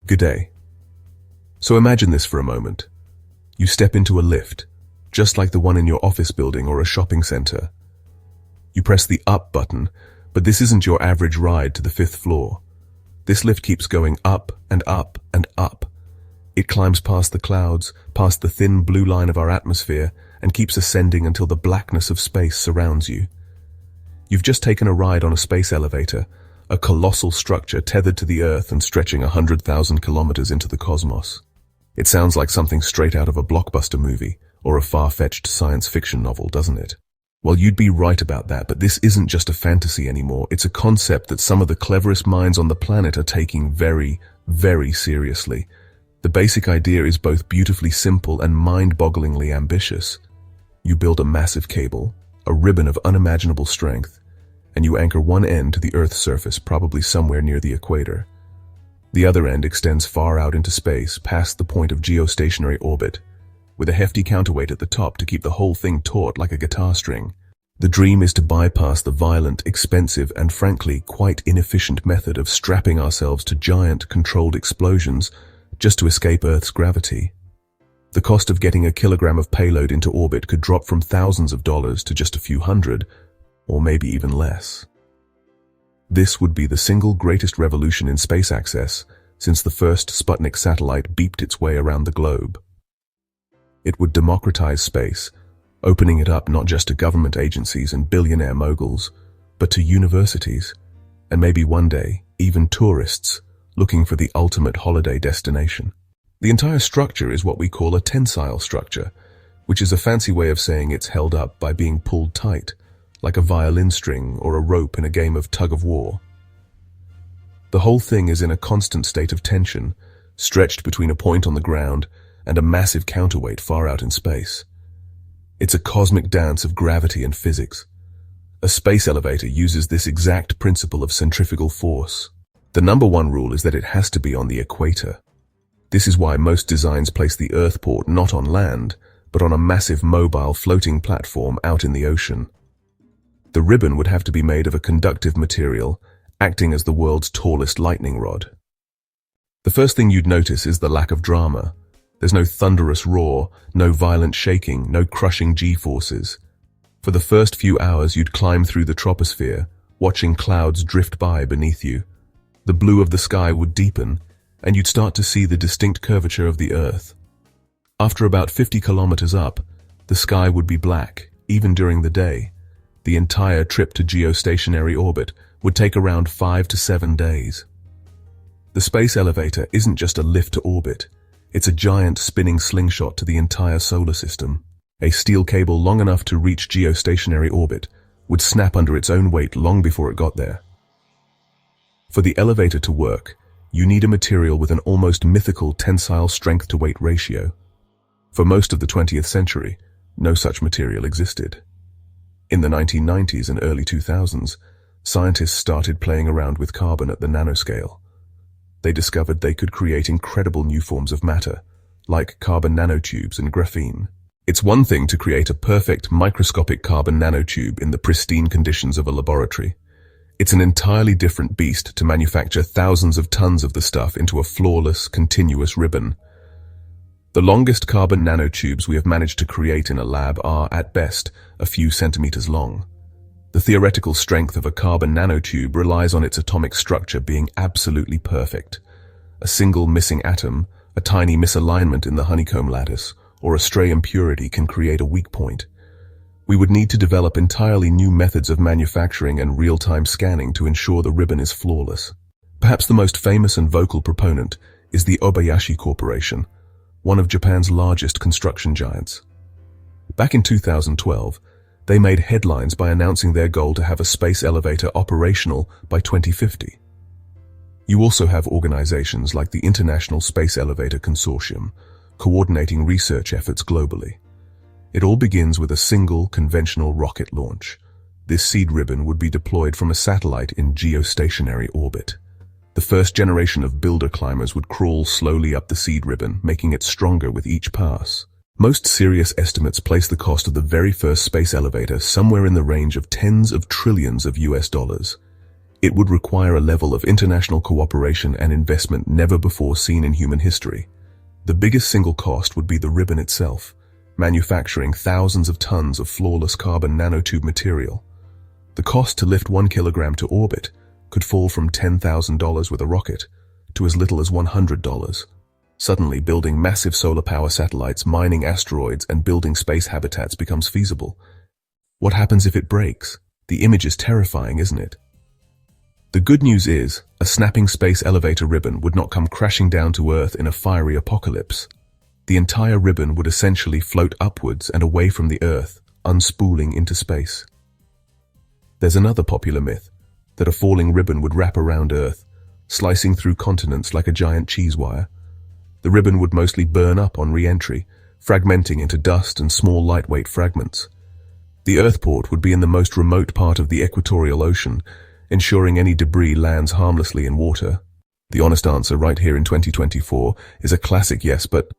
Good day. So imagine this for a moment. You step into a lift, just like the one in your office building or a shopping center. You press the up button, but this isn't your average ride to the 5th floor. This lift keeps going up and up and up. It climbs past the clouds, past the thin blue line of our atmosphere, and keeps ascending until the blackness of space surrounds you. You've just taken a ride on a space elevator, a colossal structure tethered to the Earth and stretching 100,000 kilometers into the cosmos. It sounds like something straight out of a blockbuster movie or a far-fetched science fiction novel, doesn't it? Well, you'd be right about that, but this isn't just a fantasy anymore. It's a concept that some of the cleverest minds on the planet are taking very, very seriously. The basic idea is both beautifully simple and mind-bogglingly ambitious. You build a massive cable, a ribbon of unimaginable strength, and you anchor one end to the Earth's surface, probably somewhere near the equator. The other end extends far out into space, past the point of geostationary orbit, with a hefty counterweight at the top to keep the whole thing taut like a guitar string. The dream is to bypass the violent, expensive, and frankly quite inefficient method of strapping ourselves to giant, controlled explosions just to escape Earth's gravity. The cost of getting a kilogram of payload into orbit could drop from thousands of dollars to just a few hundred, or maybe even less. This would be the single greatest revolution in space access since the first Sputnik satellite beeped its way around the globe. It would democratize space, opening it up not just to government agencies and billionaire moguls, but to universities, and maybe one day, even tourists looking for the ultimate holiday destination. The entire structure is what we call a tensile structure, which is a fancy way of saying it's held up by being pulled tight, like a violin string or a rope in a game of tug-of-war. The whole thing is in a constant state of tension, stretched between a point on the ground and a massive counterweight far out in space. It's a cosmic dance of gravity and physics. A space elevator uses this exact principle of centrifugal force. The number one rule is that it has to be on the equator. This is why most designs place the Earth port not on land, but on a massive mobile floating platform out in the ocean. The ribbon would have to be made of a conductive material, acting as the world's tallest lightning rod. The first thing you'd notice is the lack of drama. There's no thunderous roar, no violent shaking, no crushing G-forces. For the first few hours you'd climb through the troposphere, watching clouds drift by beneath you. The blue of the sky would deepen, and you'd start to see the distinct curvature of the Earth. After about 50 kilometers up, the sky would be black, even during the day. The entire trip to geostationary orbit would take around 5 to 7 days. The space elevator isn't just a lift to orbit. It's a giant spinning slingshot to the entire solar system. A steel cable long enough to reach geostationary orbit would snap under its own weight long before it got there. For the elevator to work, you need a material with an almost mythical tensile strength-to-weight ratio. For most of the 20th century, no such material existed. In the 1990s and early 2000s, scientists started playing around with carbon at the nanoscale. They discovered they could create incredible new forms of matter, like carbon nanotubes and graphene. It's one thing to create a perfect microscopic carbon nanotube in the pristine conditions of a laboratory. It's an entirely different beast to manufacture thousands of tons of the stuff into a flawless, continuous ribbon. The longest carbon nanotubes we have managed to create in a lab are, at best, a few centimeters long. The theoretical strength of a carbon nanotube relies on its atomic structure being absolutely perfect. A single missing atom, a tiny misalignment in the honeycomb lattice, or a stray impurity can create a weak point. We would need to develop entirely new methods of manufacturing and real-time scanning to ensure the ribbon is flawless. Perhaps the most famous and vocal proponent is the Obayashi Corporation, one of Japan's largest construction giants. Back in 2012, they made headlines by announcing their goal to have a space elevator operational by 2050. You also have organizations like the International Space Elevator Consortium, coordinating research efforts globally. It all begins with a single conventional rocket launch. This seed ribbon would be deployed from a satellite in geostationary orbit. The first generation of builder climbers would crawl slowly up the seed ribbon, making it stronger with each pass. Most serious estimates place the cost of the very first space elevator somewhere in the range of tens of trillions of US dollars. It would require a level of international cooperation and investment never before seen in human history. The biggest single cost would be the ribbon itself, manufacturing thousands of tons of flawless carbon nanotube material. The cost to lift 1 kilogram to orbit could fall from $10,000 with a rocket to as little as $100. Suddenly, building massive solar power satellites, mining asteroids, and building space habitats becomes feasible. What happens if it breaks? The image is terrifying, isn't it? The good news is, a snapping space elevator ribbon would not come crashing down to Earth in a fiery apocalypse. The entire ribbon would essentially float upwards and away from the Earth, unspooling into space. There's another popular myth, that a falling ribbon would wrap around Earth, slicing through continents like a giant cheese wire. The ribbon would mostly burn up on re-entry, fragmenting into dust and small lightweight fragments. The Earthport would be in the most remote part of the equatorial ocean, ensuring any debris lands harmlessly in water. The honest answer right here in 2024 is a classic yes, but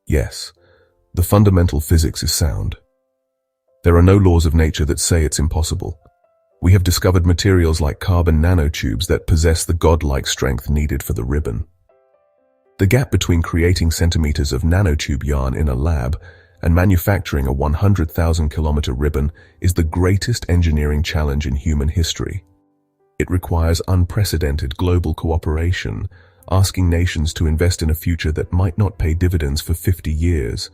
yes, the fundamental physics is sound. There are no laws of nature that say it's impossible. We have discovered materials like carbon nanotubes that possess the godlike strength needed for the ribbon. The gap between creating centimeters of nanotube yarn in a lab and manufacturing a 100,000-kilometer ribbon is the greatest engineering challenge in human history. It requires unprecedented global cooperation, asking nations to invest in a future that might not pay dividends for 50 years.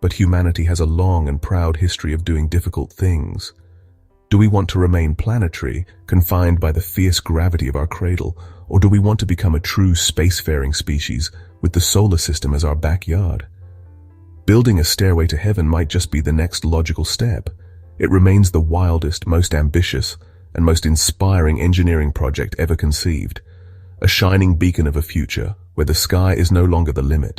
But humanity has a long and proud history of doing difficult things. Do we want to remain planetary, confined by the fierce gravity of our cradle, or do we want to become a true spacefaring species with the solar system as our backyard? Building a stairway to heaven might just be the next logical step. It remains the wildest, most ambitious, and most inspiring engineering project ever conceived, a shining beacon of a future where the sky is no longer the limit.